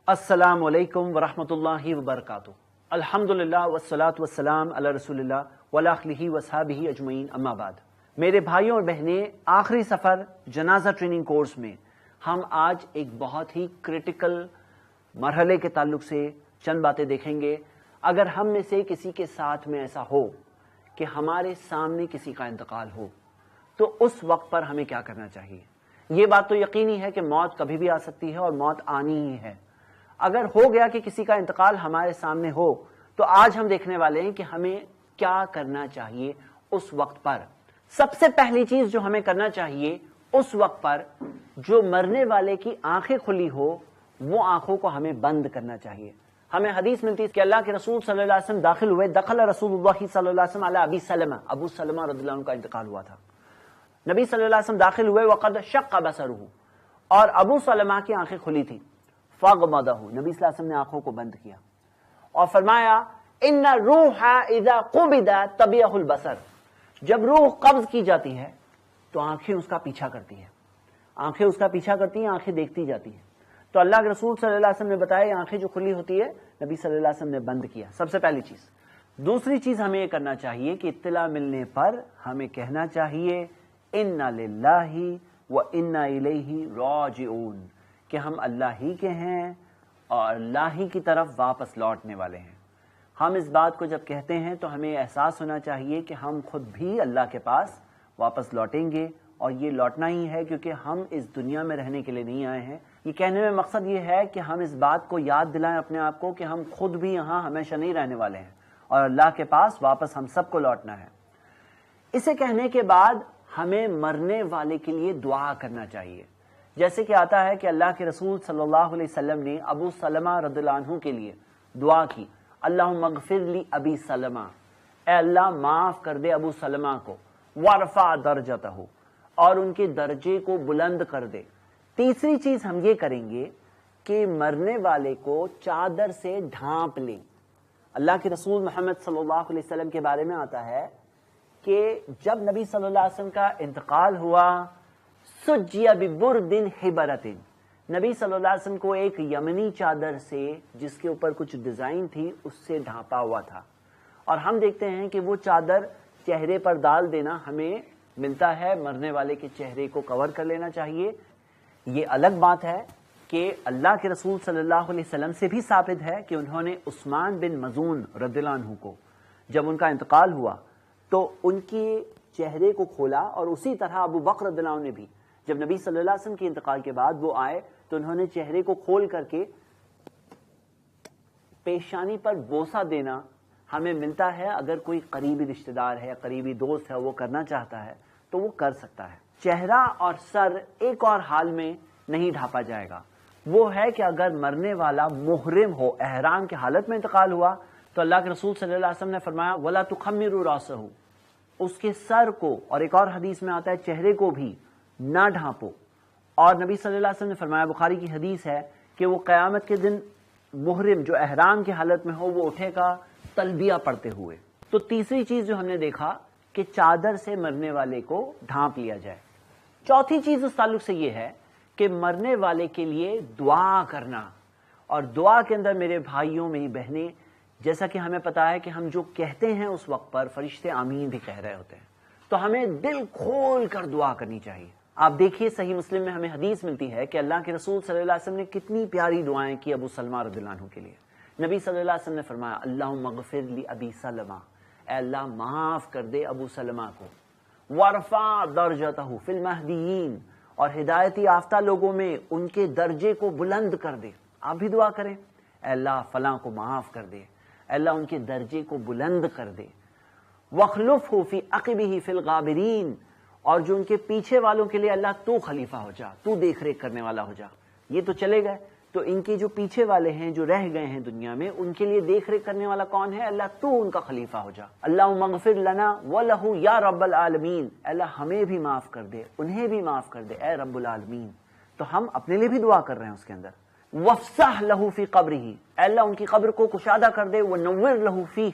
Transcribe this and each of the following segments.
السلام علیکم ورحمۃ اللہ وبرکاتہ۔ الحمدللہ والصلاۃ والسلام علی رسول اللہ وعلی آلہ وصحبہ اجمعین، اما بعد۔ میرے بھائیوں اور بہنیں، آخری سفر جنازہ ٹریننگ کورس میں ہم آج ایک بہت ہی کریٹیکل مرحلے کے تعلق سے چند باتیں دیکھیں گے۔ اگر ہم میں سے کسی کے ساتھ میں ایسا ہو کہ ہمارے سامنے کسی کا انتقال ہو تو اس وقت پر ہمیں کیا کرنا چاہیے؟ یہ بات تو یقینی ہے کہ موت کبھی بھی آ سکتی ہے اور موت آنی ہی ہے۔ اگر ہو گیا کہ کسی کا انتقال ہمارے سامنے ہو تو آج ہم دیکھنے والے ہیں کہ ہمیں کیا کرنا چاہیے اس وقت پر۔ سب سے پہلی چیز جو ہمیں کرنا چاہیے اس وقت پر، جو مرنے والے کی آنکھیں کھلی ہو وہ آنکھوں کو ہمیں بند کرنا چاہیے۔ ہمیں حدیث ملتی ہے کہ اللہ کے رسول صلی اللہ علیہ وسلم داخل ہوئے، دخل رسول اللہ صلی اللہ علیہ وسلم علی ابی سلمہ، ابو سلمہ رضی اللہ عنہ کا انتقال ہوا تھا۔ نبی صلی اللہ علیہ وسلم داخل ہوئے، وقد شق بصرہ، اور ابو سلمہ کی آنکھیں کھلی تھی۔ فاغمضہ، نبی صلی اللہ علیہ وسلم نے آنکھوں کو بند کیا اور فرمایا ان الروح اذا قبض تبعہ البصر، جب روح قبض کی جاتی ہے تو آنکھیں اس کا پیچھا کرتی ہیں، آنکھیں اس کا پیچھا کرتی ہیں، آنکھیں دیکھتی جاتی ہیں۔ تو اللہ کے رسول صلی اللہ علیہ وسلم نے بتایا آنکھیں جو کھلی ہوتی ہے نبی صلی اللہ علیہ وسلم نے بند کیا، سب سے پہلی چیز۔ دوسری چیز ہمیں یہ کرنا چاہیے کہ اطلاع ملنے پر ہمیں کہنا چاہیے انا للہ و انا الیہ راجعون، کہ ہم اللہ ہی کے ہیں اور اللہ ہی کی طرف واپس لوٹنے والے ہیں۔ ہم اس بات کو جب کہتے ہیں تو ہمیں احساس ہونا چاہیے کہ ہم خود بھی اللہ کے پاس واپس لوٹیں گے، اور یہ لوٹنا ہی ہے کیونکہ ہم اس دنیا میں رہنے کے لیے نہیں آئے ہیں۔ یہ کہنے میں مقصد یہ ہے کہ ہم اس بات کو یاد دلائیں اپنے آپ کو کہ ہم خود بھی یہاں ہمیشہ نہیں رہنے والے ہیں اور اللہ کے پاس واپس ہم سب کو لوٹنا ہے۔ اسے کہنے کے بعد ہمیں مرنے والے کے لیے دعا کرنا چاہیے، جیسے کہ آتا ہے کہ اللہ کے رسول صلی اللہ علیہ وسلم نے ابو سلمہ رضی اللہ عنہ کے لیے دعا کی، اللہم اغفر لی ابی سلمہ، اے اللہ معاف کر دے ابو سلمہ کو، وارفع درجتہ، اور ان کے درجے کو بلند کر دے۔ تیسری چیز ہم یہ کریں گے کہ مرنے والے کو چادر سے ڈھانپ لیں۔ اللہ کے رسول محمد صلی اللہ علیہ وسلم کے بارے میں آتا ہے کہ جب نبی صلی اللہ علیہ وسلم کا انتقال ہوا، سجیہ ببرد حبرۃ، نبی صلی اللہ علیہ وسلم کو ایک یمنی چادر سے جس کے اوپر کچھ ڈیزائن تھی اس سے ڈھانپا ہوا تھا، اور ہم دیکھتے ہیں کہ وہ چادر چہرے پر ڈال دینا ہمیں ملتا ہے، مرنے والے کے چہرے کو کور کر لینا چاہیے۔ یہ الگ بات ہے کہ اللہ کے رسول صلی اللہ علیہ وسلم سے بھی ثابت ہے کہ انہوں نے عثمان بن مظعون رضی اللہ عنہ کو جب ان کا انتقال ہوا تو ان کے چہرے کو کھولا، اور اسی طرح ابو بکر رضی اللہ عنہ نے بھی جب نبی صلی اللہ علیہ وسلم کے انتقال کے بعد وہ آئے تو انہوں نے چہرے کو کھول کر کے پیشانی پر بوسہ دینا ہمیں ملتا ہے۔ اگر کوئی قریبی رشتہ دار ہے، قریبی دوست ہے، وہ کرنا چاہتا ہے تو وہ کر سکتا ہے۔ چہرہ اور سر ایک اور حال میں نہیں ڈھانپا جائے گا، وہ ہے کہ اگر مرنے والا محرم ہو، احرام کی حالت میں انتقال ہوا تو اللہ کے رسول صلی اللہ علیہ وسلم نے فرمایا وَلَا تُخَمِّرُوا رَأْسَهُ، اس کے سر کو، اور ایک اور حدیث میں آتا ہے چہرے کو بھی نہ ڈھانپو۔ اور نبی صلی اللہ علیہ وسلم نے فرمایا، بخاری کی حدیث ہے کہ وہ قیامت کے دن محرم جو احرام کی حالت میں ہو وہ اٹھے گا تلبیہ پڑھتے ہوئے۔ تو تیسری چیز جو ہم نے دیکھا کہ چادر سے مرنے والے کو ڈھانپ لیا جائے۔ چوتھی چیز اس تعلق سے یہ ہے کہ مرنے والے کے لیے دعا کرنا، اور دعا کے اندر میرے بھائیوں میری بہنیں، جیسا کہ ہمیں پتا ہے کہ ہم جو کہتے ہیں اس وقت پر فرشتے آمین بھی کہہ رہے ہوتے ہیں، تو ہمیں دل کھول کر دعا کرنی چاہیے۔ آپ دیکھیے صحیح مسلم میں ہمیں حدیث ملتی ہے کہ اللہ کے رسول صلی اللہ علیہ وسلم نے کتنی پیاری دعائیں کی ابو سلمہ رضی اللہ عنہ کے لیے۔ نبی صلی اللہ علیہ وسلم نے فرمایا اللہم اغفر لی ابی سلمہ، اے اللہ معاف کر دے ابو سلمہ کو، وارفع درجتہ فی المہدیین، اور ہدایتی یافتہ لوگوں میں ان کے درجے کو بلند کر دے۔ آپ بھی دعا کریں، اے اللہ فلاں کو معاف کر دے، اے اللہ ان کے درجے کو بلند کر دے۔ وَاخْلُفْهُ فِي عَقِبِهِ فِي الْغَابِرِينَ، اور جو ان کے پیچھے والوں کے لیے اللہ تو خلیفہ ہو جا، تو دیکھ ریکھ کرنے والا ہو جا۔ یہ تو چلے گئے، تو ان کے جو پیچھے والے ہیں جو رہ گئے ہیں دنیا میں، ان کے لیے دیکھ ریکھ کرنے والا کون ہے؟ اللہ تو ان کا خلیفہ ہو جا۔ اللہم اغفر لنا وَلَهُ یا رب العالمین، اللہ ہمیں بھی معاف کر دے، انہیں بھی معاف کر دے اے رب العالمین۔ تو ہم اپنے لیے بھی دعا کر رہے ہیں اس کے اندر۔ وَافْسَحْ لَهُ فِي قَبْرِهِ، اے اللہ ان کی قبر کو کشادہ کر دے، وَنَوِّرْ لَهُ فِيهِ،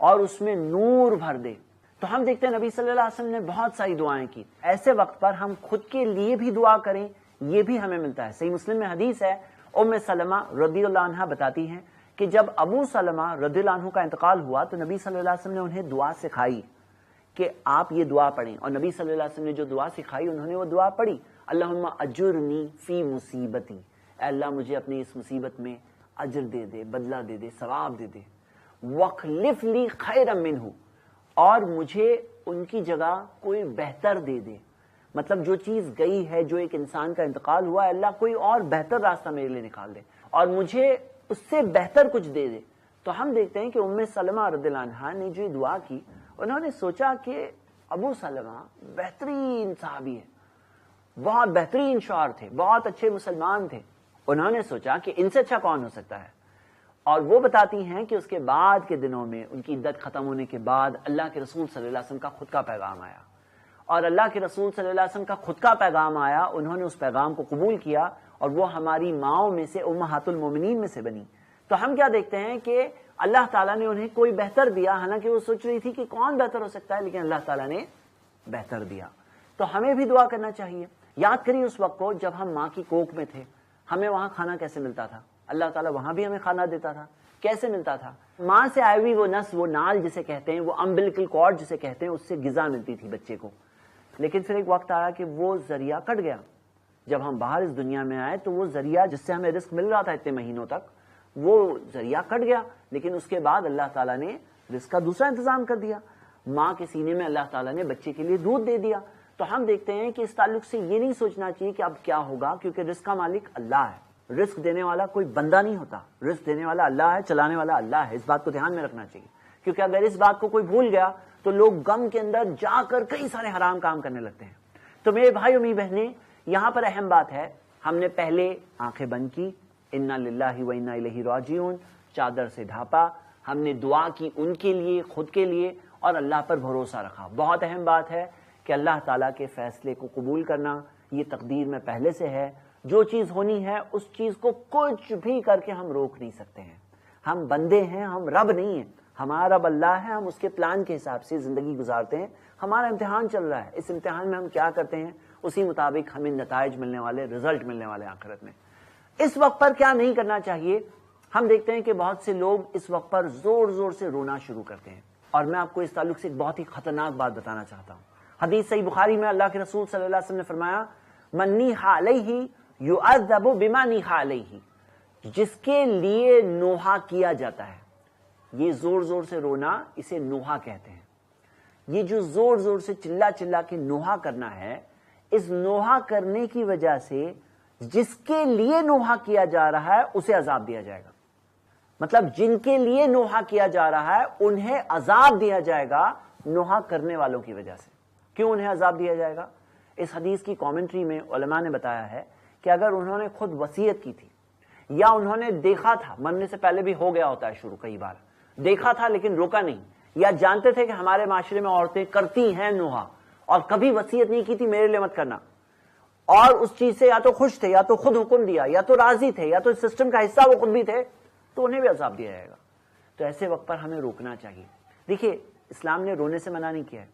اور اس میں نور بھر دے۔ تو ہم دیکھتے ہیں نبی صلی اللہ علیہ وسلم نے بہت ساری دعائیں کی۔ ایسے وقت پر ہم خود کے لیے بھی دعا کریں، یہ بھی ہمیں ملتا ہے۔ صحیح مسلم میں حدیث ہے ام سلمہ رضی اللہ عنہ بتاتی ہیں کہ جب ابو سلمہ رضی اللہ عنہ کا انتقال ہوا تو نبی صلی اللہ علیہ وسلم نے انہیں دعا سکھائی کہ آپ یہ دعا پڑھیں، اور نبی صلی اللہ علیہ وسلم نے جو دعا سکھائی انہوں نے وہ دعا پڑھی، اللہم اجرنی فی مصیبتی، اے اللہ مجھے اپنی اس مصیبت میں اجر دے دے، بدلہ دے دے، ثواب دے دے، واخلف لی خیرا منہ، اور مجھے ان کی جگہ کوئی بہتر دے دے۔ مطلب جو چیز گئی ہے، جو ایک انسان کا انتقال ہوا ہے، اللہ کوئی اور بہتر راستہ میرے لیے نکال دے اور مجھے اس سے بہتر کچھ دے دے۔ تو ہم دیکھتے ہیں کہ ام سلمہ رضی اللہ عنہا نے جو دعا کی، انہوں نے سوچا کہ ابو سلمہ بہترین صحابی ہے، بہت بہترین شوہر تھے، بہت اچھے مسلمان تھے، انہوں نے سوچا کہ ان سے اچھا کون ہو سکتا ہے۔ اور وہ بتاتی ہیں کہ اس کے بعد کے دنوں میں ان کی عدت ختم ہونے کے بعد اللہ کے رسول صلی اللہ علیہ وسلم کا خود کا پیغام آیا، اور اللہ کے رسول صلی اللہ علیہ وسلم کا خود کا پیغام آیا، انہوں نے اس پیغام کو قبول کیا اور وہ ہماری ماؤں میں سے، امہات المومنین میں سے بنی۔ تو ہم کیا دیکھتے ہیں کہ اللہ تعالیٰ نے انہیں کوئی بہتر دیا، حالانکہ وہ سوچ رہی تھی کہ کون بہتر ہو سکتا ہے، لیکن اللہ تعالیٰ نے بہتر دیا۔ تو ہمیں بھی دعا کرنا چاہیے۔ یاد کریے اس وقت کو جب ہم ماں کی کوکھ میں تھے، ہمیں وہاں کھانا کیسے ملتا تھا؟ اللہ تعالیٰ وہاں بھی ہمیں کھانا دیتا تھا، کیسے ملتا تھا؟ ماں سے آئی ہوئی وہ نس، وہ نال جسے کہتے ہیں، وہ امبلیکل کارڈ جسے کہتے ہیں، اس سے غذا ملتی تھی بچے کو۔ لیکن پھر ایک وقت آیا کہ وہ ذریعہ کٹ گیا، جب ہم باہر اس دنیا میں آئے تو وہ ذریعہ جس سے ہمیں رزق مل رہا تھا اتنے مہینوں تک، وہ ذریعہ کٹ گیا۔ لیکن اس کے بعد اللہ تعالیٰ نے رزق کا دوسرا انتظام کر دیا، ماں کے سینے میں اللہ تعالیٰ نے بچے کے لیے دودھ دے دیا۔ تو ہم دیکھتے ہیں کہ اس تعلق سے یہ نہیں سوچنا چاہیے کہ اب کیا ہوگا، کیونکہ رزق کا مالک اللہ ہے، رزق دینے والا کوئی بندہ نہیں ہوتا، رزق دینے والا اللہ ہے، چلانے والا اللہ ہے۔ اس بات کو دھیان میں رکھنا چاہیے، کیونکہ اگر اس بات کو کوئی بھول گیا تو لوگ غم کے اندر جا کر کئی سارے حرام کام کرنے لگتے ہیں۔ تو میرے بھائی اور میری بہنیں، یہاں پر اہم بات ہے، ہم نے پہلے آنکھیں بند کی، انا للہ و انا الیہ راجعون، چادر سے ڈھانپا، ہم نے دعا کی ان کے لیے، خود کے لیے، اور اللہ پر بھروسہ رکھا۔ بہت اہم بات ہے کہ اللہ تعالیٰ کے فیصلے کو قبول کرنا، یہ تقدیر میں پہلے سے ہے، جو چیز ہونی ہے اس چیز کو کچھ بھی کر کے ہم روک نہیں سکتے ہیں۔ ہم بندے ہیں، ہم رب نہیں ہیں، ہمارا رب اللہ ہے، ہم اس کے پلان کے حساب سے زندگی گزارتے ہیں۔ ہمارا امتحان چل رہا ہے، اس امتحان میں ہم کیا کرتے ہیں اسی مطابق ہمیں نتائج ملنے والے، رزلٹ ملنے والے آخرت میں۔ اس وقت پر کیا نہیں کرنا چاہیے؟ ہم دیکھتے ہیں کہ بہت سے لوگ اس وقت پر زور زور سے رونا شروع کرتے ہیں، اور میں آپ کو اس تعلق سے ایک بہت ہی خطرناک بات بتانا چاہتا ہوں۔ حدیث صحیح بخاری میں اللہ کے رسول صلی اللہ علیہ وسلم نے فرمایا، من نیح علیہ یعذب بما نیح علیہ، جس کے لیے نوحہ کیا جاتا ہے، یہ زور زور سے رونا، اسے نوحہ کہتے ہیں۔ یہ جو زور زور سے چلا چلا کے نوحہ کرنا ہے، اس نوحہ کرنے کی وجہ سے جس کے لیے نوحہ کیا جا رہا ہے اسے عذاب دیا جائے گا۔ مطلب جن کے لیے نوحہ کیا جا رہا ہے انہیں عذاب دیا جائے گا نوحہ کرنے والوں کی وجہ سے۔ کیوں انہیں عذاب دیا جائے گا؟ اس حدیث کی کامنٹری میں علماء نے بتایا ہے کہ اگر انہوں نے خود وصیت کی تھی، یا انہوں نے دیکھا تھا، مرنے سے پہلے بھی ہو گیا ہوتا ہے شروع، کئی بار دیکھا تھا لیکن روکا نہیں، یا جانتے تھے کہ ہمارے معاشرے میں عورتیں کرتی ہیں نوحہ اور کبھی وصیت نہیں کی تھی میرے لیے مت کرنا، اور اس چیز سے یا تو خوش تھے، یا تو خود حکم دیا، یا تو راضی تھے، یا تو اس سسٹم کا حصہ وہ خود بھی تھے، تو انہیں بھی عذاب دیا جائے گا۔ تو ایسے وقت پر ہمیں روکنا چاہیے۔ دیکھیے، اسلام نے رونے سے منع نہیں کیا ہے۔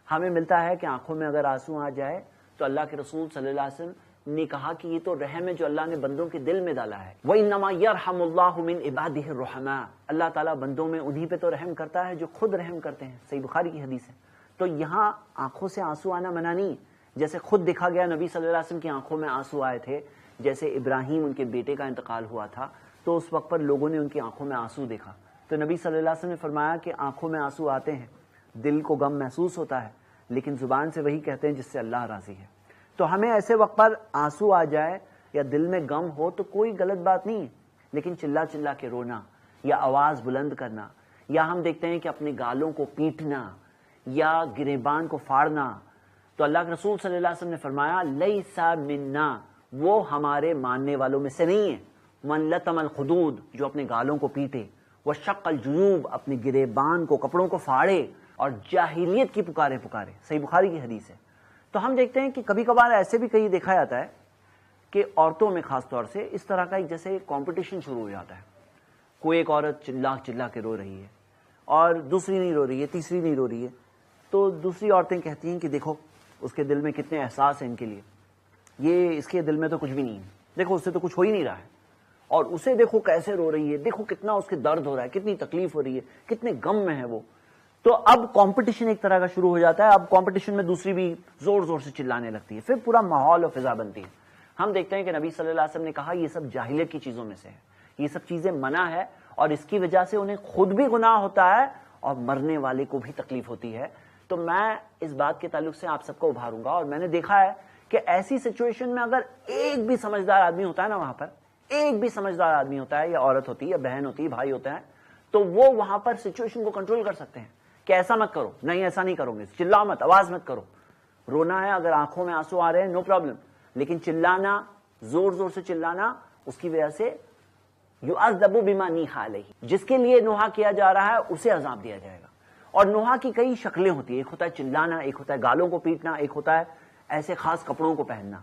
ہمیں ملتا ہے کہ آنکھوں میں اگر آنسو آ جائے تو اللہ کے رسول صلی اللہ علیہ وسلم نے کہا کہ یہ تو رحم ہے جو اللہ نے بندوں کے دل میں ڈالا ہے۔ وَإِنَّمَا يَرْحَمُ اللَّهُ مِنْ عِبَادِهِ الرُّحَمَاء، اللہ تعالیٰ بندوں میں انہی پہ تو رحم کرتا ہے جو خود رحم کرتے ہیں۔ صحیح بخاری کی حدیث ہے۔ تو یہاں آنکھوں سے آنسو آنا منع نہیں، جیسے خود دیکھا گیا نبی صلی اللہ علیہ وسلم کی آنکھوں میں آنسو آئے تھے، جیسے ابراہیم ان کے بیٹے کا انتقال ہوا تھا تو اس وقت پر لوگوں نے ان کی آنکھوں میں آنسو دیکھا، تو نبی صلی اللہ علیہ وسلم نے فرمایا کہ آنکھوں میں آنسو آتے ہیں، دل کو غم محسوس ہوتا ہے، لیکن زبان سے وہی کہتے ہیں جس سے اللہ راضی ہے۔ تو ہمیں ایسے وقت پر آنسو آ جائے یا دل میں غم ہو تو کوئی غلط بات نہیں ہے، لیکن چلا چلا کے رونا یا آواز بلند کرنا، یا ہم دیکھتے ہیں کہ اپنے گالوں کو پیٹنا یا گریبان کو پھاڑنا، تو اللہ کے رسول صلی اللہ علیہ وسلم نے فرمایا لیسا منا، وہ ہمارے ماننے والوں میں سے نہیں ہے۔ من لطم الخدود، جو اپنے گالوں کو پیٹے، وشق الجیوب، اپنے گریبان کو، کپڑوں کو پھاڑے اور جاہلیت کی پکارے۔ صحیح بخاری کی حدیث ہے۔ تو ہم دیکھتے ہیں کہ کبھی کبھار ایسے بھی کہیں دیکھا جاتا ہے کہ عورتوں میں خاص طور سے اس طرح کا ایک جیسے کمپٹیشن شروع ہو جاتا ہے، کوئی ایک عورت چلا چلا کے رو رہی ہے اور دوسری نہیں رو رہی ہے، تیسری نہیں رو رہی ہے، تو دوسری عورتیں کہتی ہیں کہ دیکھو اس کے دل میں کتنے احساس ہیں ان کے لیے، یہ اس کے دل میں تو کچھ بھی نہیں ہے، دیکھو اس سے تو کچھ ہو ہی نہیں رہا ہے۔ اور اسے دیکھو کیسے رو رہی ہے, دیکھو کتنا اس کے درد ہو رہا ہے, کتنی تکلیف ہو رہی ہے, کتنے غم میں ہے وہ. تو اب کمپٹیشن ایک طرح کا شروع ہو جاتا ہے. اب کمپٹیشن میں دوسری بھی زور زور سے چلانے لگتی ہے, پھر پورا ماحول اور فضا بنتی ہے. ہم دیکھتے ہیں کہ نبی صلی اللہ علیہ وسلم نے کہا یہ سب جاہلیت کی چیزوں میں سے ہے, یہ سب چیزیں منع ہے, اور اس کی وجہ سے انہیں خود بھی گناہ ہوتا ہے اور مرنے والے کو بھی تکلیف ہوتی ہے. تو میں اس بات کے تعلق سے آپ سب کو ابھاروں گا, اور میں نے دیکھا ہے کہ ایسی سچویشن میں اگر ایک بھی سمجھدار آدمی ہوتا ہے نا, وہاں پر ایک بھی سمجھدار آدمی ہوتا ہے, یا عورت ہوتی ہے, یا بہن ہوتی ہے, بھائی ہوتا ہے, تو وہ وہاں پر سچویشن کو کنٹرول کر سکتے ہیں کہ ایسا مت کرو, نہیں ایسا نہیں کرو گے, چلا مت, آواز مت کرو. رونا ہے, اگر آنکھوں میں آنسو آ رہے ہیں, نو پرابلم, لیکن چلانا, زور زور سے چلانا, اس کی وجہ سے یعذب بما نیح علیہ, جس کے لیے نوحہ کیا جا رہا ہے اسے عذاب دیا جائے گا. اور نوحہ کی کئی شکلیں ہوتی ہیں, ایک ہوتا ہے چلانا, ایک ہوتا ہے گالوں کو پیٹنا, ایک ہوتا ہے ایسے خاص کپڑوں کو پہننا.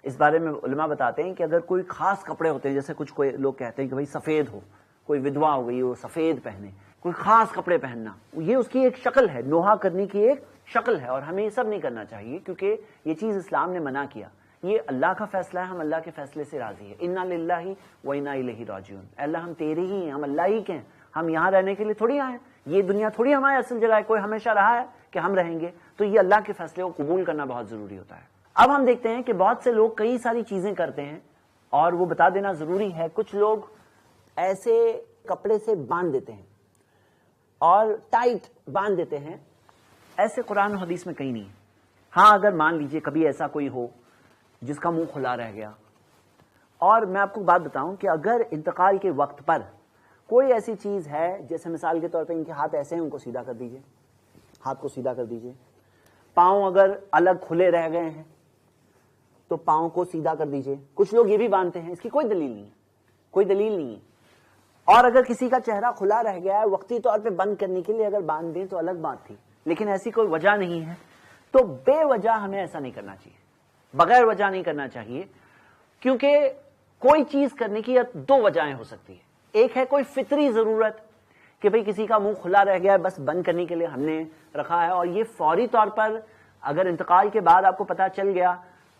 اس بارے میں علماء بتاتے ہیں کہ اگر کوئی خاص کپڑے ہوتے ہیں, جیسے کچھ کوئی لوگ کہتے ہیں کہ بھائی سفید ہو, کوئی ودوا ہو گئی وہ سفید پہنے, کوئی خاص کپڑے پہننا, یہ اس کی ایک شکل ہے, نوحہ کرنے کی ایک شکل ہے, اور ہمیں یہ سب نہیں کرنا چاہیے کیونکہ یہ چیز اسلام نے منع کیا. یہ اللہ کا فیصلہ ہے, ہم اللہ کے فیصلے سے راضی ہیں. انا للہ و انا الیہ راجعون. اللہ ہم تیرے ہی ہیں, ہم اللہ ہی کے ہیں, ہم یہاں رہنے کے لیے تھوڑی آئے ہیں, یہ دنیا تھوڑی ہماری اصل جگہ ہے, کوئی ہمیشہ رہا ہے کہ ہم رہیں گے. تو یہ اللہ کے فیصلے کو قبول کرنا بہت ضروری ہوتا ہے. اب ہم دیکھتے ہیں کہ بہت سے لوگ کئی ساری چیزیں کرتے ہیں, اور وہ بتا دینا ضروری ہے, کچھ لوگ ایسے کپڑے سے باندھ دیتے ہیں اور ٹائٹ باندھ دیتے ہیں, ایسے قرآن و حدیث میں کہیں نہیں. ہاں اگر مان لیجئے کبھی ایسا کوئی ہو جس کا منہ کھلا رہ گیا, اور میں آپ کو بات بتاؤں کہ اگر انتقال کے وقت پر کوئی ایسی چیز ہے, جیسے مثال کے طور پہ ان کے ہاتھ ایسے ہیں, ان کو سیدھا کر دیجئے, ہاتھ کو سیدھا کر دیجئے. پاؤں اگر الگ کھلے رہ گئے ہیں تو پاؤں کو سیدھا کر دیجئے. کچھ لوگ یہ بھی باندھتے ہیں, اس کی کوئی دلیل نہیں ہے, کوئی دلیل نہیں ہے. اور اگر کسی کا چہرہ کھلا رہ گیا ہے, وقتی طور پہ بند کرنے کے لیے اگر باندھ دیں تو الگ بات تھی, لیکن ایسی کوئی وجہ نہیں ہے. تو بے وجہ ہمیں ایسا نہیں کرنا چاہیے, بغیر وجہ نہیں کرنا چاہیے, کیونکہ کوئی چیز کرنے کی دو وجہیں ہو سکتی ہیں. ایک ہے کوئی فطری ضرورت کہ بھئی کسی کا منہ کھلا رہ گیا ہے, بس بند کرنے کے لیے ہم نے رکھا ہے, اور یہ فوری طور پر اگر انتقال کے بعد آپ کو پتا چل گیا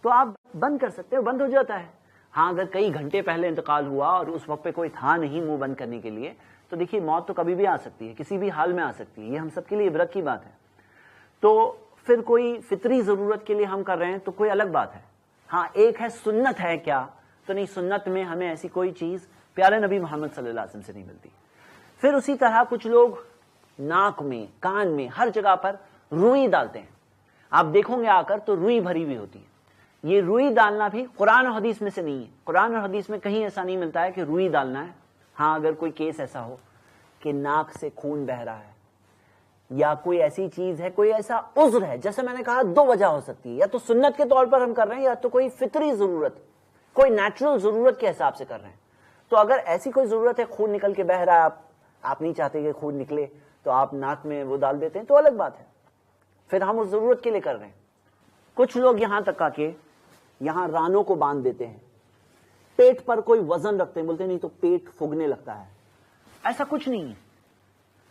تو آپ بند کر سکتے ہو, بند ہو جاتا ہے. ہاں اگر کئی گھنٹے پہلے انتقال ہوا اور اس وقت پہ کوئی تھا نہیں منہ بند کرنے کے لیے, تو دیکھیے موت تو کبھی بھی آ سکتی ہے, کسی بھی حال میں آ سکتی ہے, یہ ہم سب کے لیے عبرت کی بات ہے. تو پھر کوئی فطری ضرورت کے لیے ہم کر رہے ہیں تو کوئی الگ بات ہے. ہاں ایک ہے سنت ہے کیا, تو نہیں, سنت میں ہمیں ایسی کوئی چیز پیارے نبی محمد صلی اللہ علیہ وسلم سے نہیں ملتی. پھر اسی طرح کچھ لوگ ناک میں, کان میں, ہر جگہ پر روئی ڈالتے ہیں. آپ دیکھو گے آ کر تو روئی بھری ہوئی ہوتی ہے. یہ روئی ڈالنا بھی قرآن و حدیث میں سے نہیں ہے. قرآن اور حدیث میں کہیں ایسا نہیں ملتا ہے کہ روئی ڈالنا ہے. ہاں اگر کوئی کیس ایسا ہو کہ ناک سے خون بہ رہا ہے, یا کوئی ایسی چیز ہے, کوئی ایسا عذر ہے, جیسے میں نے کہا دو وجہ ہو سکتی ہے, یا تو سنت کے طور پر ہم کر رہے ہیں, یا تو کوئی فطری ضرورت, کوئی نیچرل ضرورت کے حساب سے کر رہے ہیں. تو اگر ایسی کوئی ضرورت ہے, خون نکل کے بہ رہا ہے, آپ نہیں چاہتے کہ خون نکلے, تو آپ ناک میں وہ ڈال دیتے ہیں, تو الگ بات ہے, پھر ہم اس ضرورت کے لیے کر رہے ہیں. کچھ لوگ یہاں تک آ کے یہاں رانوں کو باندھ دیتے ہیں, پیٹ پر کوئی وزن رکھتے ہیں, بولتے ہیں نہیں تو پیٹ پھگنے لگتا ہے. ایسا کچھ نہیں ہے,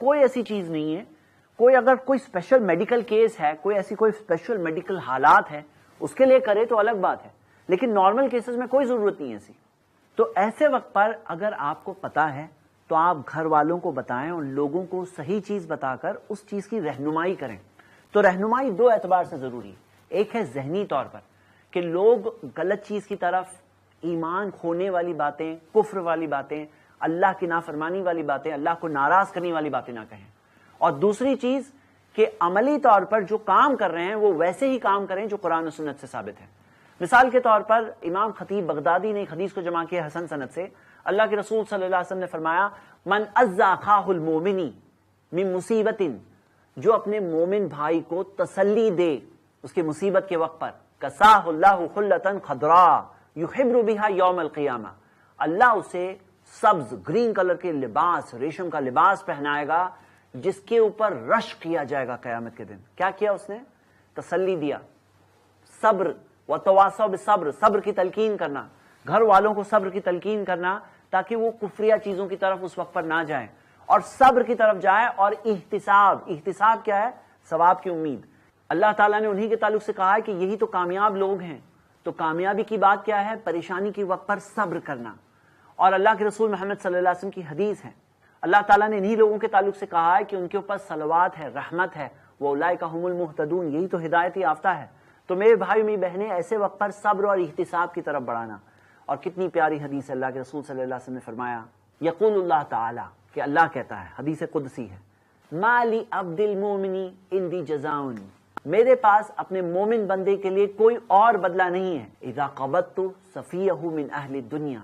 کوئی ایسی چیز نہیں ہے. کوئی اگر کوئی اسپیشل میڈیکل کیس ہے, کوئی ایسی کوئی اسپیشل میڈیکل حالات ہے, اس کے لیے کرے تو الگ بات ہے, لیکن نارمل کیسز میں کوئی ضرورت نہیں ہے ایسی. تو ایسے وقت پر اگر آپ کو پتا ہے تو آپ گھر والوں کو بتائیں, اور لوگوں کو صحیح چیز بتا کر اس چیز کی رہنمائی کریں. تو رہنمائی دو اعتبار سے ضروری ہے. ایک ہے ذہنی طور پر کہ لوگ غلط چیز کی طرف, ایمان کھونے والی باتیں, کفر والی باتیں, اللہ کی نافرمانی والی باتیں, اللہ کو ناراض کرنے والی باتیں نہ کہیں. اور دوسری چیز کہ عملی طور پر جو کام کر رہے ہیں وہ ویسے ہی کام کریں جو قرآن و سنت سے ثابت ہے. مثال کے طور پر امام خطیب بغدادی نے ایک حدیث کو جمع کیا حسن سند سے. اللہ کے رسول صلی اللہ علیہ وسلم نے فرمایا, من عزا اخاہ المومنی من مصیبت, جو اپنے مومن بھائی کو تسلی دے اس کی مصیبت کے وقت پر, کساہ اللہ خلۃ خضراء یحبر بها یوم القیامہ, اللہ اسے سبز گرین کلر کے لباس, ریشم کا لباس پہنائے گا جس کے اوپر رش کیا جائے گا قیامت کے دن. کیا کیا اس نے؟ تسلی دیا, صبر, وتواصوا بالصبر, صبر کی تلقین کرنا, گھر والوں کو صبر کی تلقین کرنا تاکہ وہ کفریہ چیزوں کی طرف اس وقت پر نہ جائیں اور صبر کی طرف جائیں. اور احتساب, احتساب کیا ہے؟ ثواب کی امید. اللہ تعالیٰ نے انہی کے تعلق سے کہا ہے کہ یہی تو کامیاب لوگ ہیں. تو کامیابی کی بات کیا ہے؟ پریشانی کے وقت پر صبر کرنا. اور اللہ کے رسول محمد صلی اللہ علیہ وسلم کی حدیث ہے، اللہ تعالیٰ نے انہی لوگوں کے تعلق سے کہا ہے کہ ان کے اوپر صلوات ہے، رحمت ہے، وَأُولَٰئِکَ هُمُ الْمُهْتَدُونَ، یہی تو ہدایت یافتہ ہے۔ تو میرے بھائی میری بہنیں، ایسے وقت پر صبر اور احتساب کی طرف بڑھانا۔ اور کتنی پیاری حدیث ہے، اللہ کے رسول صلی اللہ علیہ وسلم نے فرمایا، یقول اللہ تعالیٰ، کہ اللہ کہتا ہے، حدیث قدسی ہے، مَا لِعَبْدِ الْمُؤْمِنِ عِندِي جَزَاءٌ، میرے پاس اپنے مومن بندے کے لیے کوئی اور بدلہ نہیں ہے، اذا قبضت صفیہ من اہل الدنیا،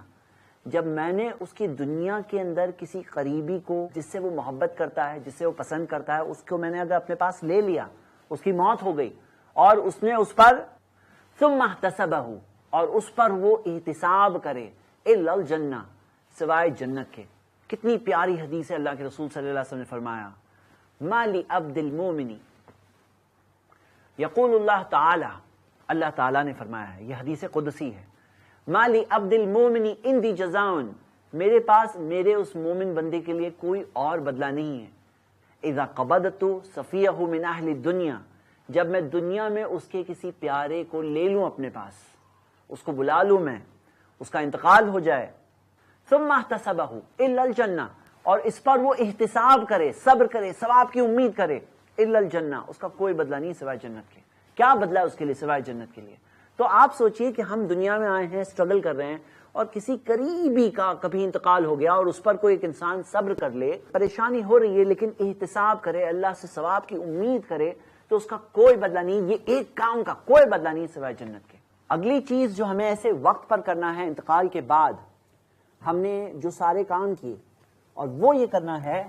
جب میں نے اس کی دنیا کے اندر کسی قریبی کو جس سے وہ محبت کرتا ہے، جس سے وہ پسند کرتا ہے، اس کو میں نے اگر اپنے پاس لے لیا، اس کی موت ہو گئی اور اس نے اس پر ثم احتسبہ، اور اس پر وہ احتساب کرے، الا الجنہ، سوائے جنت کے۔ کتنی پیاری حدیث ہے، اللہ کے رسول صلی اللہ علیہ وسلم نے فرمایا، ما لعبد المؤمن، یقول اللہ تعالی، اللہ تعالیٰ نے فرمایا ہے، یہ حدیث قدسی ہے، ما لعبد المؤمن عندی جزاء، میرے پاس میرے اس مومن بندے کے لیے کوئی اور بدلہ نہیں ہے، اذا قبضت صفیہ من اہل الدنیا، جب میں دنیا میں اس کے کسی پیارے کو لے لوں اپنے پاس، اس کو بلا لوں میں، اس کا انتقال ہو جائے، ثم احتسبہ الا الجنہ، اور اس پر وہ احتساب کرے، صبر کرے، ثواب کی امید کرے، الا الجنہ، اس کا کوئی بدلہ نہیں سوائے جنت کے۔ کیا بدلہ ہے اس کے لیے سوائے جنت کے لیے؟ تو آپ سوچئے کہ ہم دنیا میں آئے ہیں، اسٹرگل کر رہے ہیں، اور کسی قریبی کا کبھی انتقال ہو گیا اور اس پر کوئی ایک انسان صبر کر لے، پریشانی ہو رہی ہے لیکن احتساب کرے، اللہ سے ثواب کی امید کرے، تو اس کا کوئی بدلہ نہیں، یہ ایک کام کا کوئی بدلہ نہیں سوائے جنت کے۔ اگلی چیز جو ہمیں ایسے وقت پر کرنا ہے، انتقال کے بعد ہم نے جو سارے کام کیے، اور وہ یہ کرنا ہے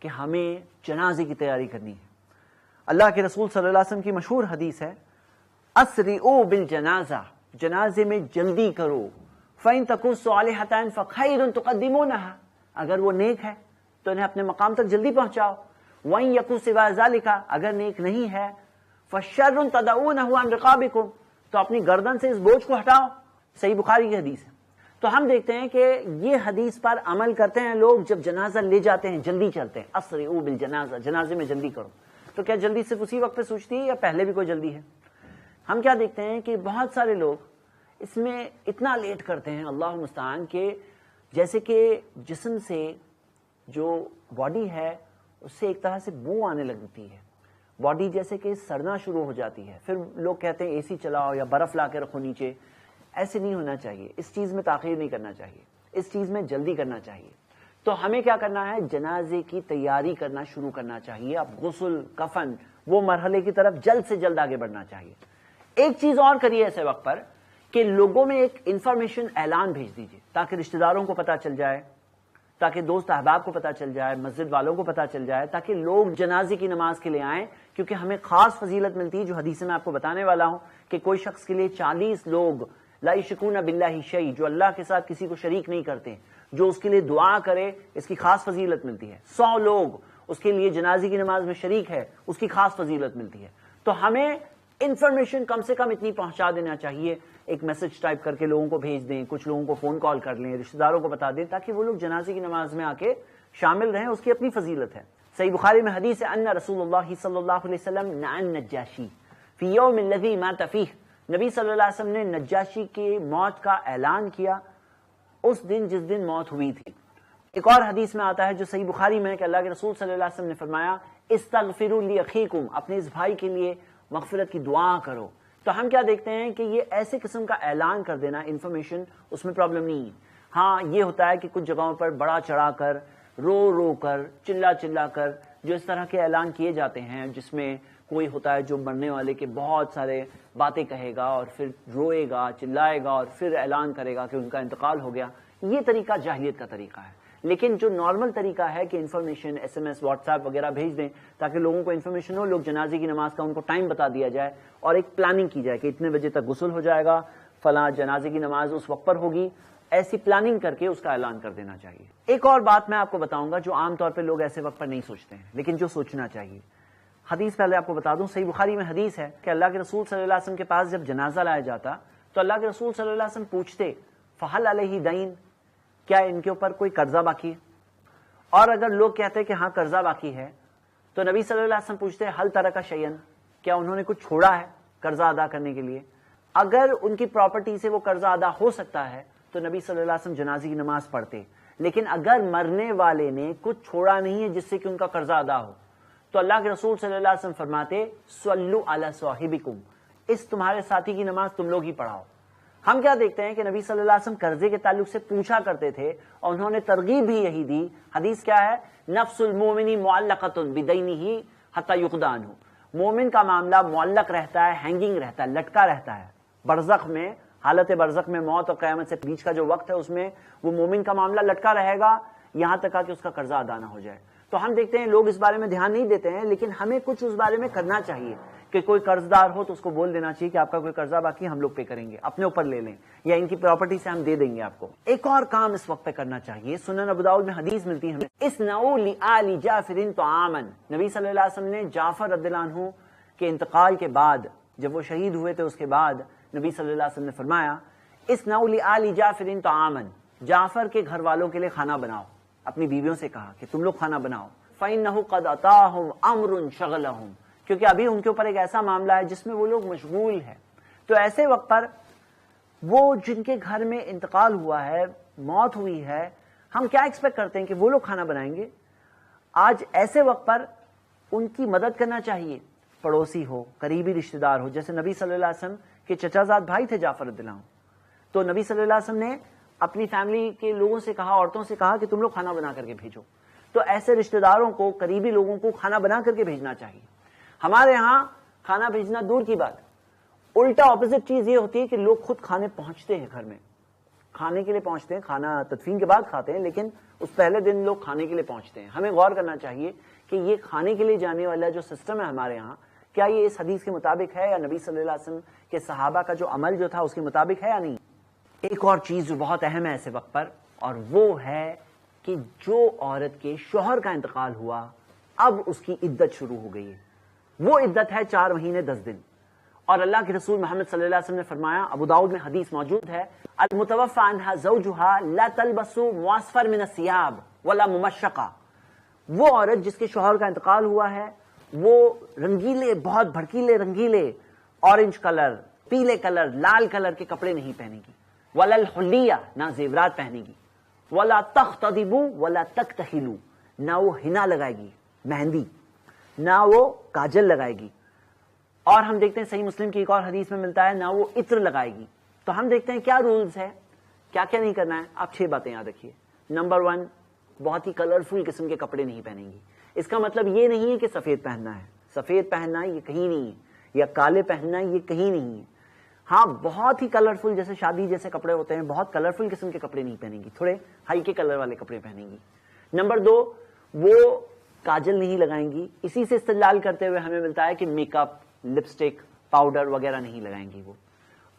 کہ ہمیں جنازے کی تیاری کرنی ہے۔ اللہ کے رسول صلی اللہ علیہ وسلم کی مشہور حدیث ہے، اسرعوا بالجنازہ، جنازے میں جلدی کرو، فإن تکن صالحۃ فخیر تقدمونها، اگر وہ نیک ہے تو انہیں اپنے مقام تک جلدی پہنچاؤ، وإن یکن سوا ذلک، اگر نیک نہیں ہے، فشر تدعونہ عن رقابکم، تو اپنی گردن سے اس بوجھ کو ہٹاؤ۔ صحیح بخاری کی حدیث ہے۔ تو ہم دیکھتے ہیں کہ یہ حدیث پر عمل کرتے ہیں لوگ، جب جنازہ لے جاتے ہیں جلدی چلتے ہیں، اسرعوا بالجنازہ، جنازے میں جلدی کرو۔ تو کیا جلدی صرف اسی وقت پہ سوچتی ہے یا پہلے بھی کوئی جلدی ہے؟ ہم کیا دیکھتے ہیں کہ بہت سارے لوگ اس میں اتنا لیٹ کرتے ہیں، اللہ مستعان، کہ جیسے کہ جسم سے جو باڈی ہے اس سے ایک طرح سے بو آنے لگتی ہے، باڈی جیسے کہ سڑنا شروع ہو جاتی ہے، پھر لوگ کہتے ہیں اے سی چلاؤ یا برف لا کے رکھو نیچے۔ ایسے نہیں ہونا چاہیے، اس چیز میں تاخیر نہیں کرنا چاہیے، اس چیز میں جلدی کرنا چاہیے۔ تو ہمیں کیا کرنا ہے؟ جنازے کی تیاری کرنا شروع کرنا چاہیے، اب غسل، کفن، وہ مرحلے کی طرف جلد سے جلد آگے بڑھنا چاہیے۔ ایک چیز اور کریے ایسے وقت پر کہ لوگوں میں ایک انفارمیشن اعلان بھیج دیجیے، تاکہ رشتہ داروں کو پتا چل جائے، تاکہ دوست احباب کو پتا چل جائے، مسجد والوں کو پتا چل جائے، تاکہ لوگ جنازے کی نماز کے لیے آئیں، کیونکہ ہمیں خاص فضیلت ملتی ہے جو حدیث میں آپ کو بتانے والا ہوں، کہ کوئی شخص کے لیے 40 لوگ لا یشرکون باللہ شیء، جو اللہ کے ساتھ کسی کو شریک نہیں کرتے، جو اس کے لیے دعا کرے، اس کی خاص فضیلت ملتی ہے۔ 100 لوگ اس کے لیے جنازے کی نماز میں شریک ہے، اس کی خاص فضیلت ملتی ہے۔ تو ہمیں انفارمیشن کم سے کم اتنی پہنچا دینا چاہیے، ایک میسج ٹائپ کر کے لوگوں کو بھیج دیں، کچھ لوگوں کو فون کال کر لیں، رشتہ داروں کو بتا دیں، تاکہ وہ لوگ جنازے کی نماز میں آ کے شامل رہیں، اس کی اپنی فضیلت ہے۔ صحیح بخاری میں حدیث ہے، ان رسول اللہ صلی اللہ علیہ وسلم نعى النجاشی فی یوم الذی مات فیہ، نبی صلی اللہ علیہ وسلم نے نجاشی کی موت کا اعلان کیا اس دن جس دن موت ہوئی تھی۔ ایک اور حدیث میں آتا ہے جو صحیح بخاری میں ہے کہ اللہ کے رسول صلی اللہ علیہ وسلم نے فرمایا، استغفروا لاخیکم، اپنے اس بھائی کے لیے مغفرت کی دعا کرو۔ تو ہم کیا دیکھتے ہیں کہ یہ ایسے قسم کا اعلان کر دینا، انفارمیشن، اس میں پرابلم نہیں ہے۔ ہاں یہ ہوتا ہے کہ کچھ جگہوں پر بڑا چڑھا کر، رو رو کر، چلا چلا کر جو اس طرح کے اعلان کیے جاتے ہیں، جس میں کوئی ہوتا ہے جو مرنے والے کے بہت سارے باتیں کہے گا اور پھر روئے گا، چلائے گا اور پھر اعلان کرے گا کہ ان کا انتقال ہو گیا، یہ طریقہ جاہلیت کا طریقہ ہے۔ لیکن جو نارمل طریقہ ہے کہ information, S M S, WhatsApp وغیرہ بھیج دیں تاکہ لوگوں کو انفارمیشن ہو، لوگ جنازے کی نماز کا ان کو ٹائم بتا دیا جائے اور ایک پلاننگ کی جائے کہ اتنے بجے تک غسل ہو جائے گا، فلاں جنازے کی نماز اس وقت پر ہوگی، ایسی پلاننگ کر کے اس کا اعلان کر دینا چاہیے۔ ایک اور بات میں آپ کو بتاؤں گا جو عام طور پہ لوگ ایسے وقت پر نہیں سوچتے ہیں، لیکن جو سوچنا چاہیے۔ حدیث پہلے آپ کو بتا دوں، صحیح بخاری میں حدیث ہے کہ اللہ کے رسول صلی اللہ علیہ وسلم کے پاس جب جنازہ لایا جاتا تو اللہ کے رسول صلی اللہ علیہ وسلم پوچھتے، فہل علیہ دین، کیا ان کے اوپر کوئی قرضہ باقی ہے؟ اور اگر لوگ کہتے کہ ہاں قرضہ باقی ہے تو نبی صلی اللہ علیہ وسلم پوچھتے، حل ترک شیئن، کیا انہوں نے کچھ چھوڑا ہے قرضہ ادا کرنے کے لیے؟ اگر ان کی پراپرٹی سے وہ قرضہ ادا ہو سکتا ہے تو نبی صلی اللہ علیہ وسلم جنازے کی نماز پڑھتے، لیکن اگر مرنے والے نے کچھ چھوڑا نہیں ہے جس سے کہ ان کا قرضہ ادا ہو تو اللہ کے رسول صلی اللہ علیہ وسلم فرماتے صلو علی صاحبکم، اس تمہارے ساتھی کی نماز تم لوگ ہی پڑھاؤ۔ ہم کیا دیکھتے ہیں کہ نبی صلی اللہ علیہ وسلم قرضے کے تعلق سے پوچھا کرتے تھے اور انہوں نے ترغیب بھی یہی دی۔ حدیث کیا ہے؟ نفس المومن معلقۃ بدینہ حتی یقضی عنہ، مومن کا معاملہ معلق رہتا ہے، ہینگنگ رہتا ہے، لٹکا رہتا ہے برزخ میں، حالت برزخ میں، موت اور قیامت سے بیچ کا جو وقت ہے اس میں وہ مومن کا معاملہ لٹکا رہے گا یہاں تک کہ اس کا قرضہ ادا نہ ہو جائے۔ تو ہم دیکھتے ہیں لوگ اس بارے میں دھیان نہیں دیتے ہیں، لیکن ہمیں کچھ اس بارے میں کرنا چاہیے کہ کوئی قرض دار ہو تو اس کو بول دینا چاہیے کہ آپ کا کوئی قرضہ باقی ہم لوگ پے کریں گے، اپنے اوپر لے لیں یا ان کی پراپرٹی سے ہم دے دیں گے آپ کو۔ ایک اور کام اس وقت پہ کرنا چاہیے، سنن ابو داؤد میں حدیث ملتی ہے ہمیں، اصنعوا لآل جعفر طعاما، نبی صلی اللہ علیہ وسلم نے جعفر رضی اللہ عنہ کے انتقال کے بعد، جب وہ شہید ہوئے تھے اس کے بعد نبی صلی اللہ علیہ وسلم نے فرمایا اصنعوا لآل جعفر طعاما، جعفر کے گھر والوں کے لیے کھانا بناؤ۔ اپنی بیویوں سے کہا کہ تم لوگ کھانا بناؤ، فإنه قد أتاهم أمر شغلهم، کیونکہ ابھی ان کے اوپر ایک ایسا معاملہ ہے جس میں وہ لوگ مشغول ہیں۔ تو ایسے وقت پر وہ جن کے گھر میں انتقال ہوا ہے، موت ہوئی ہے، ہم کیا ایکسپیکٹ کرتے ہیں کہ وہ لوگ کھانا بنائیں گے؟ آج ایسے وقت پر ان کی مدد کرنا چاہیے، پڑوسی ہو، قریبی رشتہ دار ہو، جیسے نبی صلی اللہ علیہ وسلم کے چچا زاد بھائی تھے جعفر رضی اللہ عنہ، تو نبی صلی اللہ علیہ وسلم نے اپنی فیملی کے لوگوں سے کہا، عورتوں سے کہا کہ تم لوگ کھانا بنا کر کے بھیجو۔ تو ایسے رشتہ داروں کو، قریبی لوگوں کو کھانا بنا کر کے بھیجنا چاہیے۔ ہمارے ہاں کھانا بھیجنا دور کی بات، الٹا اپوزٹ چیز یہ ہوتی ہے کہ لوگ خود کھانے پہنچتے ہیں، گھر میں کھانے کے لیے پہنچتے ہیں، کھانا تدفین کے بعد کھاتے ہیں لیکن اس پہلے دن لوگ کھانے کے لیے پہنچتے ہیں۔ ہمیں غور کرنا چاہیے کہ یہ کھانے کے لیے جانے والا جو سسٹم ہے ہمارے ہاں، کیا یہ اس حدیث کے مطابق ہے یا نبی صلی اللہ علیہ وسلم کے صحابہ کا جو عمل جو تھا اس کے مطابق ہے یا نہیں؟ ایک اور چیز جو بہت اہم ہے ایسے وقت پر، اور وہ ہے کہ جو عورت کے شوہر کا انتقال ہوا اب اس کی عدت شروع ہو گئی ہے، وہ عدت ہے 4 مہینے 10 دن، اور اللہ کے رسول محمد صلی اللہ علیہ وسلم نے فرمایا، ابو داؤد میں حدیث موجود ہے، المتوفى عنها زوجها لا تلبس معصفر من الثياب ولا ممشقہ، وہ عورت جس کے شوہر کا انتقال ہوا ہے وہ رنگیلے، بہت بھڑکیلے رنگیلے، اورنج کلر، پیلے کلر، لال کلر کے کپڑے نہیں پہنے گی، ولا الحلیہ، نہ زیورات پہنے گی، ولا تختضب ولا تکتحل، نہ وہ حنا لگائے گی، مہندی، نہ وہ کاجل لگائے گی، اور ہم دیکھتے ہیں صحیح مسلم کی ایک اور حدیث میں ملتا ہے نہ وہ عطر لگائے گی۔ تو ہم دیکھتے ہیں کیا رولز ہے، کیا کیا نہیں کرنا ہے۔ آپ 6 باتیں یاد رکھیے۔ نمبر 1، بہت ہی کلرفل قسم کے کپڑے نہیں پہنیں گی۔ اس کا مطلب یہ نہیں ہے کہ سفید پہننا ہے، سفید پہننا یہ کہیں نہیں ہے، یا کالے پہننا یہ کہیں نہیں ہے۔ ہاں بہت ہی کلرفل، جیسے شادی جیسے کپڑے ہوتے ہیں، بہت کلرفل قسم کے کپڑے نہیں پہنیں گی، تھوڑے ہلکے کلر والے کپڑے پہنیں گی۔ نمبر 2، وہ کاجل نہیں لگائیں گی۔ اسی سے استدلال کرتے ہوئے ہمیں ملتا ہے کہ میک اپ، لپسٹک، پاؤڈر وغیرہ نہیں لگائیں گی وہ،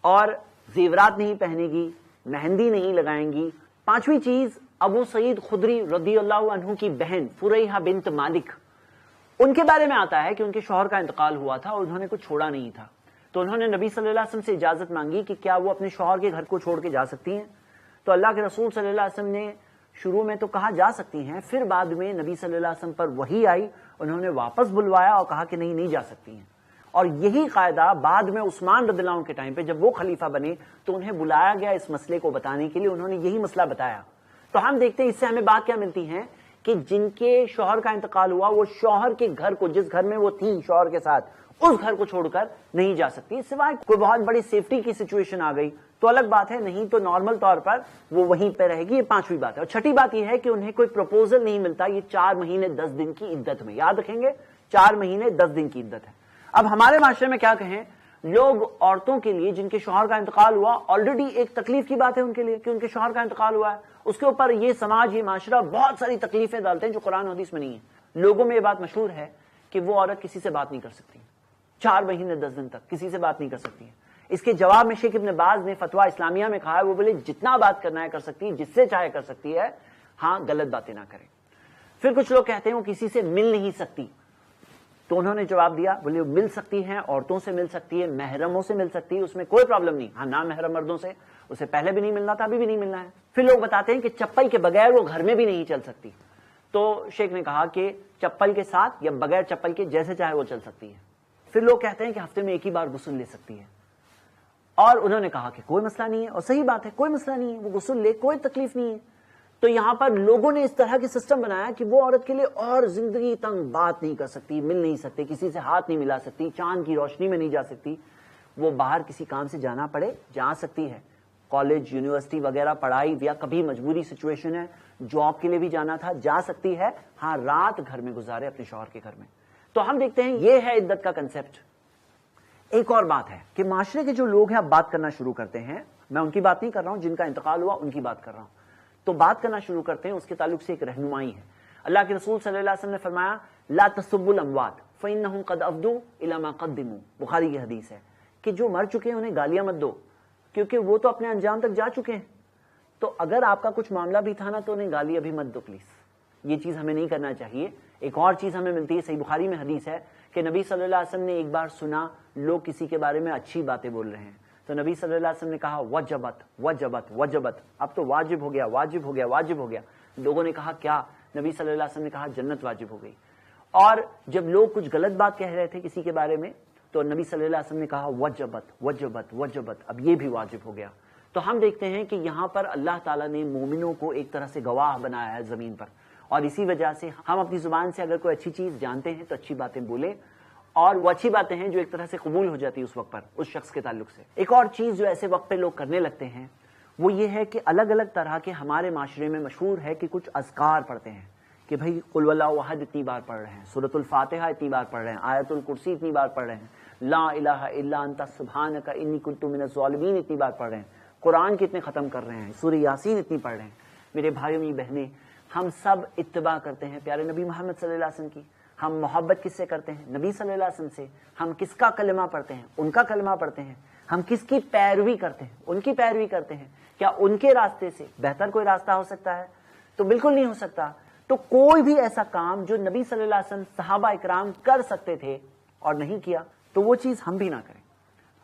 اور زیورات نہیں پہنے گی، مہندی نہیں لگائیں گی۔ 5ویں چیز، ابو سعید خدری رضی اللہ عنہ کی بہن فریحہ بنت مالک، ان کے بارے میں آتا ہے کہ ان کے شوہر کا انتقال ہوا تھا اور انہوں نے کچھ چھوڑا نہیں تھا، تو انہوں نے نبی صلی اللہ علیہ وسلم سے اجازت مانگی کہ کیا وہ اپنے شوہر کے گھر کو چھوڑ کے جا سکتی ہیں، تو اللہ کے رسول صلی اللہ علیہ وسلم نے شروع میں تو کہا جا سکتی ہیں، پھر بعد میں نبی صلی اللہ علیہ وسلم پر وحی آئی، انہوں نے واپس بلوایا اور کہا کہ نہیں جا سکتی ہیں۔ اور یہی قاعدہ بعد میں عثمان رضی اللہ عنہ کے ٹائم پہ جب وہ خلیفہ بنے تو انہیں بلایا گیا اس مسئلے کو بتانے کے لیے، انہوں نے یہی مسئلہ بتایا۔ تو ہم دیکھتے ہیں اس سے ہمیں بات کیا ملتی ہے کہ جن کے شوہر کا انتقال ہوا وہ شوہر کے گھر کو، جس گھر میں وہ تھی شوہر کے ساتھ، اس گھر کو چھوڑ کر نہیں جا سکتی، سوائے کوئی بہت بڑی سیفٹی کی سچویشن آ گئی تو الگ بات ہے، نہیں تو نارمل طور پر وہ وہیں پہ رہے گی۔ یہ 5ویں بات ہے۔ اور 6ٹھی بات یہ ہے کہ انہیں کوئی پروپوزل نہیں ملتا، یہ 4 مہینے 10 دن کی عدت میں، یاد رکھیں گے 4 مہینے 10 دن کی عدت ہے۔ اب ہمارے معاشرے میں کیا کہیں، لوگ عورتوں کے لیے جن کے شوہر کا انتقال ہوا، آلریڈی ایک تکلیف کی بات ہے ان کے لیے کہ ان کے شوہر کا انتقال ہوا ہے، اس کے اوپر یہ سماج، یہ معاشرہ بہت ساری تکلیفیں ڈالتے ہیں جو قرآن و حدیث میں نہیں ہیں۔ لوگوں میں یہ بات مشہور ہے کہ وہ عورت کسی سے بات نہیں کر سکتی، 4 مہینے 10 دن تک کسی سے بات نہیں کر سکتی ہے۔ اس کے جواب میں شیخ ابن باز نے فتویٰ اسلامیہ میں کہا ہے، وہ بولے جتنا بات کرنا ہے کر سکتی ہے، جس سے چاہے کر سکتی ہے، ہاں غلط باتیں نہ کریں۔ پھر کچھ لوگ کہتے ہیں وہ کسی سے مل نہیں سکتی، تو انہوں نے جواب دیا، بولے وہ مل سکتی ہیں، عورتوں سے مل سکتی ہے، محرموں سے مل سکتی ہے، اس میں کوئی پرابلم نہیں، ہاں نامحرم مردوں سے اسے پہلے بھی نہیں ملنا تھا، ابھی بھی نہیں ملنا ہے۔ پھر لوگ بتاتے ہیں کہ چپل کے بغیر وہ گھر میں بھی نہیں چل سکتی، تو شیخ نے کہا کہ چپل کے ساتھ یا بغیر چپل کے جیسے چاہے وہ چل سکتی ہے۔ پھر لوگ کہتے ہیں کہ ہفتے میں ایک ہی بار غسل لے سکتی ہے، اور انہوں نے کہا کہ کوئی مسئلہ نہیں ہے، اور صحیح بات ہے، کوئی مسئلہ نہیں ہے، وہ غسل لے، کوئی تکلیف نہیں ہے۔ تو یہاں پر لوگوں نے اس طرح کی سسٹم بنایا کہ وہ عورت کے لیے اور زندگی تنگ بات نہیں کر سکتی، مل نہیں سکتے، کسی سے ہاتھ نہیں ملا سکتی، چاند کی روشنی میں نہیں جا سکتی، وہ باہر کسی کام سے جانا پڑے جا سکتی ہے، کالج یونیورسٹی وغیرہ پڑھائی، یا کبھی مجبوری سچویشن ہے جاب کے لیے بھی جانا تھا، جا سکتی ہے، ہاں رات گھر میں گزارے اپنے شوہر کے گھر میں۔ تو ہم دیکھتے ہیں یہ ہے عدت کا کنسپٹ۔ ایک اور بات ہے کہ معاشرے کے جو لوگ ہیں اب بات کرنا شروع کرتے ہیں، میں ان کی بات نہیں کر رہا ہوں، جن کا انتقال ہوا ان کی بات کر رہا ہوں، تو بات کرنا شروع کرتے ہیں، اس کے تعلق سے ایک رہنمائی ہے۔ اللہ کے رسول صلی اللہ علیہ وسلم نے فرمایا لا تسبوا الاموات فانهم قد افضوا الى ما قدموا، بخاری کی حدیث ہے کہ جو مر چکے ہیں انہیں گالیاں مت دو، کیونکہ وہ تو اپنے انجام تک جا چکے ہیں، تو اگر آپ کا کچھ معاملہ بھی تھا نا تو انہیں گالی ابھی مت دو پلیز، یہ چیز ہمیں نہیں کرنا چاہیے۔ ایک اور چیز ہمیں ملتی ہے، صحیح بخاری میں حدیث ہے کہ نبی صلی اللہ علیہ وسلم نے ایک بار سنا لوگ کسی کے بارے میں اچھی باتیں بول رہے ہیں، تو نبی صلی اللہ علیہ وسلم نے کہا وجبت وجبت وجبت، اب تو واجب ہو گیا واجب ہو گیا واجب ہو گیا۔ لوگوں نے کہا کیا؟ نبی صلی اللہ علیہ وسلم نے کہا جنت واجب ہو گئی۔ اور جب لوگ کچھ غلط بات کہہ رہے تھے کسی کے بارے میں تو نبی صلی اللہ علیہ وسلم نے کہا وجبت وجبت وجبت، اب یہ بھی واجب ہو گیا۔ تو ہم دیکھتے ہیں کہ یہاں پر اللہ تعالیٰ نے مومنوں کو ایک طرح سے گواہ بنایا ہے زمین پر، اور اسی وجہ سے ہم اپنی زبان سے اگر کوئی اچھی چیز جانتے ہیں تو اچھی باتیں بولیں، اور وہ اچھی باتیں ہیں جو ایک طرح سے قبول ہو جاتی ہے اس وقت پر اس شخص کے تعلق سے۔ ایک اور چیز جو ایسے وقت پہ لوگ کرنے لگتے ہیں وہ یہ ہے کہ الگ الگ طرح کے ہمارے معاشرے میں مشہور ہے کہ کچھ اذکار پڑھتے ہیں کہ بھائی قل واللہ احد اتنی بار پڑھ رہے ہیں، سورۃ الفاتحہ اتنی بار پڑھ رہے ہیں، آیت الکرسی اتنی بار پڑھ رہے ہیں، لا الہ الا انت سبحانک انی کنت من الظالمین اتنی بار پڑھ رہے ہیں، قرآن کتنے ختم کر رہے ہیں، سورہ یاسین اتنی پڑھ رہے ہیں۔ میرے بھائیوں میری بہنیں، ہم سب اتباع کرتے ہیں پیارے نبی محمد صلی اللہ علیہ وسلم کی، ہم محبت کس سے کرتے ہیں؟ نبی صلی اللہ علیہ وسلم سے۔ ہم کس کا کلمہ پڑھتے ہیں؟ ان کا کلمہ پڑھتے ہیں۔ ہم کس کی پیروی کرتے ہیں؟ ان کی پیروی کرتے ہیں۔ کیا ان کے راستے سے بہتر کوئی راستہ ہو سکتا ہے؟ تو بالکل نہیں ہو سکتا۔ تو کوئی بھی ایسا کام جو نبی صلی اللہ علیہ وسلم صحابہ اکرام کر سکتے تھے اور نہیں کیا تو وہ چیز ہم بھی نہ کریں،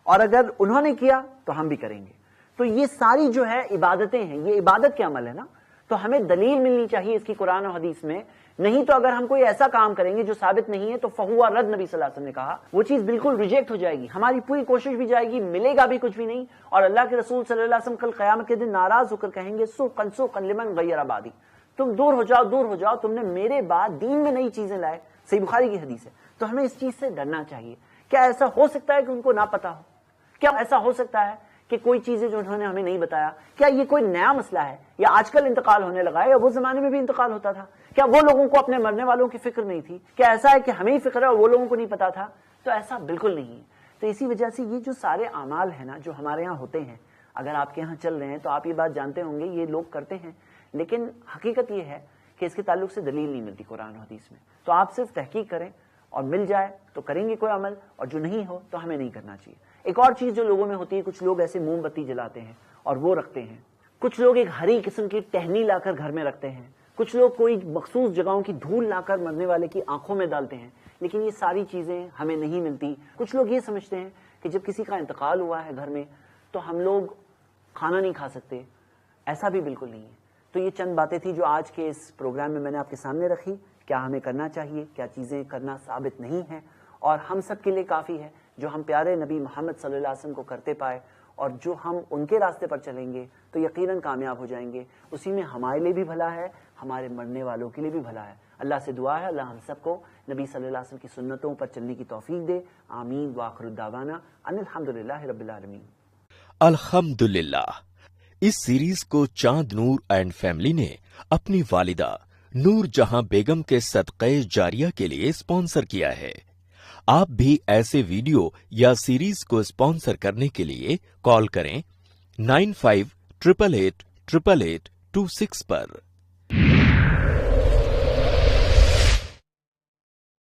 اور اگر انہوں نے کیا تو ہم بھی کریں گے۔ تو یہ ساری جو ہے عبادتیں ہیں، یہ عبادت کے عمل ہے نا، تو ہمیں دلیل ملنی چاہیے اس کی قرآن و حدیث میں، نہیں تو اگر ہم کوئی ایسا کام کریں گے جو ثابت نہیں ہے تو فہو رد، نبی صلی اللہ علیہ وسلم نے کہا وہ چیز بالکل ریجیکٹ ہو جائے گی، ہماری پوری کوشش بھی جائے گی، ملے گا بھی کچھ بھی نہیں، اور اللہ کے رسول صلی اللہ علیہ وسلم کل قیامت کے دن ناراض ہو کر کہیں گے سوقن سوقن لمن غیر آبادی، تم دور ہو جاؤ دور ہو جاؤ، تم نے میرے بعد دین میں نئی چیزیں لائے۔ صحیح بخاری کی حدیث ہے۔ تو ہمیں اس چیز سے ڈرنا چاہیے۔ کیا ایسا ہو سکتا ہے کہ ان کو نہ پتا ہو؟ کیا ایسا ہو سکتا ہے کہ کوئی چیزیں جو انہوں نے ہمیں نہیں بتایا، کیا یہ کوئی نیا مسئلہ ہے یا آج کل انتقال ہونے لگا ہے، یا وہ زمانے میں بھی انتقال ہوتا تھا؟ کیا وہ لوگوں کو اپنے مرنے والوں کی فکر نہیں تھی؟ کیا ایسا ہے کہ ہمیں ہی فکر ہے اور وہ لوگوں کو نہیں پتا تھا؟ تو ایسا بالکل نہیں ہے۔ تو اسی وجہ سے یہ جو سارے اعمال ہیں نا جو ہمارے یہاں ہوتے ہیں، اگر آپ کے یہاں چل رہے ہیں تو آپ یہ بات جانتے ہوں گے یہ لوگ کرتے ہیں، لیکن حقیقت یہ ہے کہ اس کے تعلق سے دلیل نہیں ملتی قرآن و حدیث میں۔ تو آپ صرف تحقیق کریں، اور مل جائے تو کریں گے کوئی عمل، اور جو نہیں ہو تو ہمیں نہیں کرنا چاہیے۔ ایک اور چیز جو لوگوں میں ہوتی ہے، کچھ لوگ ایسے موم بتی جلاتے ہیں اور وہ رکھتے ہیں، کچھ لوگ ایک ہری قسم کی ٹہنی لا کر گھر میں رکھتے ہیں، کچھ لوگ کوئی مخصوص جگہوں کی دھول لا کر مرنے والے کی آنکھوں میں ڈالتے ہیں، لیکن یہ ساری چیزیں ہمیں نہیں ملتی۔ کچھ لوگ یہ سمجھتے ہیں کہ جب کسی کا انتقال ہوا ہے گھر میں تو ہم لوگ کھانا نہیں کھا سکتے، ایسا بھی بالکل نہیں ہے۔ تو یہ چند باتیں تھی جو آج کے اس پروگرام میں نے آپ کے سامنے رکھی، کیا ہمیں کرنا چاہیے، کیا چیزیں کرنا ثابت نہیں ہیں، اور ہم سب کے لیے کافی ہے جو ہم پیارے نبی محمد صلی اللہ علیہ وسلم کو کرتے پائے، اور جو ہم ان کے راستے پر چلیں گے تو یقیناً کامیاب ہو جائیں گے۔ اسی میں ہمارے لیے بھی بھلا ہے، ہمارے مرنے والوں کے لیے بھی بھلا ہے۔ اللہ سے دعا ہے اللہ ہم سب کو نبی صلی اللہ علیہ وسلم کی سنتوں پر چلنے کی توفیق دے۔ آمین وآخر دعوانا ان الحمدللہ رب العالمین۔ الحمدللہ، اس سیریز کو چاند نور اینڈ فیملی نے اپنی والدہ نور جہاں بیگم کے صدقہ جاریہ کے لیے اسپانسر کیا ہے۔ آپ بھی ایسے ویڈیو یا سیریز کو اسپانسر کرنے کے لیے کال کریں 9588888826 پر۔